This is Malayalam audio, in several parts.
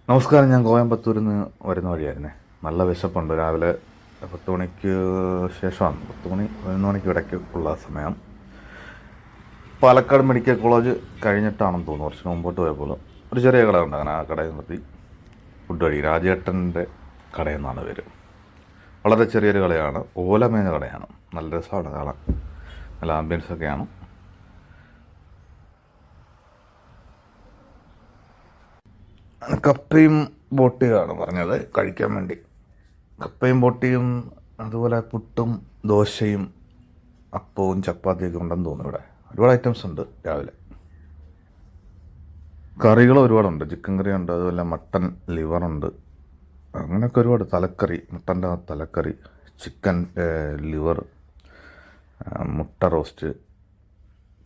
നമസ്കാരം. ഞാൻ കോയമ്പത്തൂരിൽ നിന്ന് വരുന്ന വഴിയായിരുന്നേ. നല്ല വിശപ്പുണ്ട്. രാവിലെ 10 മണിക്ക് ശേഷമാണ്, 10 മണി 11 മണിക്ക് ഇടയ്ക്ക് ഉള്ള സമയം. പാലക്കാട് മെഡിക്കൽ കോളേജ് കഴിഞ്ഞിട്ടാണെന്ന് തോന്നുന്നു, കുറച്ച് മുമ്പോട്ട് പോയപ്പോൾ ഒരു ചെറിയ കട ഉണ്ട്. അങ്ങനെ ആ കടയിൽ നിർത്തി ഫുഡ് കഴിക്കും. രാജേട്ടൻ്റെ കടയിൽ നിന്നാണ് പേര്. വളരെ ചെറിയൊരു കടയാണ്, ഓലമേഞ്ഞ കടയാണ്. നല്ല രസമാണ് കാണാൻ, നല്ല ആംബിയൻസൊക്കെയാണ്. കപ്പയും ബോട്ടിയാണ് പറഞ്ഞത് കഴിക്കാൻ വേണ്ടി. കപ്പയും ബോട്ടിയും അതുപോലെ പുട്ടും ദോശയും അപ്പവും ചപ്പാത്തിയൊക്കെ ഉണ്ടെന്ന് തോന്നുന്നു. ഇവിടെ ഒരുപാട് ഐറ്റംസ് ഉണ്ട് രാവിലെ. കറികൾ ഒരുപാടുണ്ട്. ചിക്കൻ കറി ഉണ്ട്, അതുപോലെ മട്ടൻ ലിവറുണ്ട്, അങ്ങനെയൊക്കെ ഒരുപാട്. തലക്കറി, മട്ടൻ്റെ തലക്കറി, ചിക്കൻ ലിവർ, മുട്ട റോസ്റ്റ്,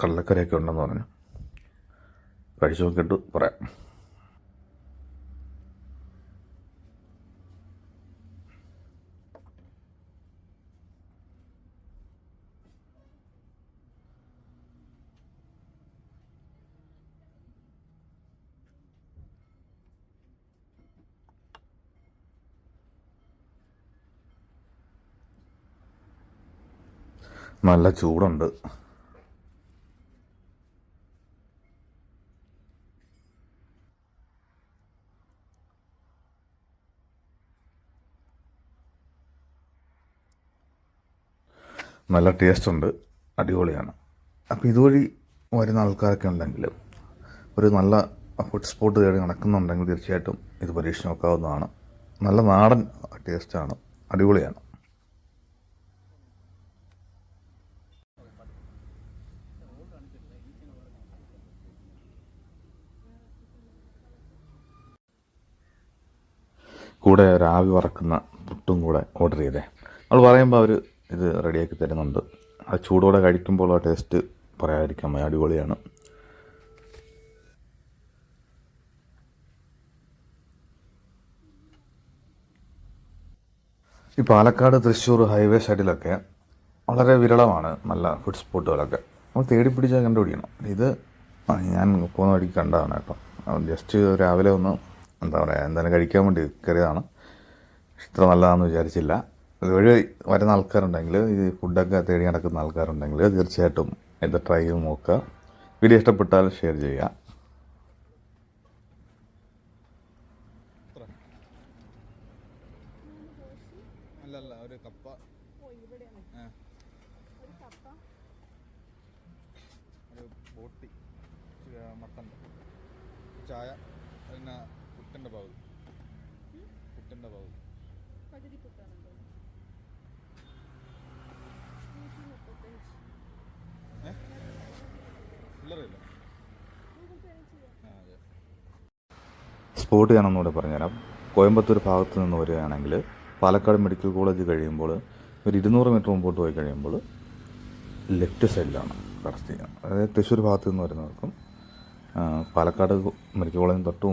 കടലക്കറിയൊക്കെ ഉണ്ടെന്ന് പറഞ്ഞു. കഴിച്ചു നോക്കിയിട്ട് പറയാം. നല്ല ചൂടുണ്ട്. നല്ല ടേസ്റ്റ് ഉണ്ട്, അടിപൊളിയാണ്. അപ്പോൾ ഇതുവഴി വരുന്ന ആൾക്കാരൊക്കെ ഉണ്ടെങ്കിൽ, ഒരു നല്ല ഫുഡ് സ്പോട്ട് തേടി നടക്കുന്നുണ്ടെങ്കിൽ തീർച്ചയായിട്ടും ഇത് പരീക്ഷിച്ച് നോക്കാവുന്നതാണ്. നല്ല നാടൻ ടേസ്റ്റാണ്, അടിപൊളിയാണ്. കൂടെ രാവി വറക്കുന്ന പുട്ടും കൂടെ ഓർഡർ ചെയ്തേ. നമ്മൾ പറയുമ്പോൾ അവർ ഇത് റെഡിയാക്കി തരുന്നുണ്ട്. അത് ചൂടോടെ കഴിക്കുമ്പോൾ ആ ടേസ്റ്റ് പറയാതിരിക്കാൻ വയ്യ, അടിപൊളിയാണ്. ഈ പാലക്കാട് തൃശ്ശൂർ ഹൈവേ സൈഡിലൊക്കെ വളരെ വിരളമാണ് നല്ല ഫുഡ് സ്പോട്ടുകളൊക്കെ. നമ്മൾ തേടി പിടിച്ചാൽ കണ്ടുപിടിക്കണം. ഇത് ഞാൻ പോകുന്ന വഴിക്ക് കണ്ടതാണ് കേട്ടോ. ജസ്റ്റ് രാവിലെ ഒന്ന് എന്താ പറയുക, എന്തായാലും കഴിക്കാൻ വേണ്ടി കയറിയതാണ്. ഇത്ര നല്ലതാണെന്ന് വിചാരിച്ചില്ല. ഇതുവഴി വരുന്ന ആൾക്കാരുണ്ടെങ്കിൽ, ഈ ഫുഡൊക്കെ തേടി നടക്കുന്ന ആൾക്കാരുണ്ടെങ്കിൽ തീർച്ചയായിട്ടും ഇത് ട്രൈ ചെയ്ത് നോക്കുക. വീഡിയോ ഇഷ്ടപ്പെട്ടാൽ ഷെയർ ചെയ്യുക. അല്ലല്ല, ഒരു കപ്പ, ഒരു ബോട്ടി, മട്ടൻ, ചായ, പിന്നെ പുട്ടിൻ്റെ പകുതി, പുട്ടിൻ്റെ പകുതി. ചില്ലറയില്ല. അതെ. സ്പോട്ട് ഞാനൊന്നുകൂടെ പറഞ്ഞുതരാം. കോയമ്പത്തൂർ ഭാഗത്ത് നിന്ന് വരികയാണെങ്കിൽ പാലക്കാട് മെഡിക്കൽ കോളേജ് കഴിയുമ്പോൾ ഒരു 200 മീറ്റർ മുമ്പോട്ട് പോയി കഴിയുമ്പോൾ ലെഫ്റ്റ് സൈഡിലാണ് കറക്റ്റ് ചെയ്യുക. അതായത് തൃശ്ശൂർ ഭാഗത്ത് നിന്ന് വരുന്നവർക്കും പാലക്കാട് മെഡിക്കൽ കോളേജിന് തൊട്ട്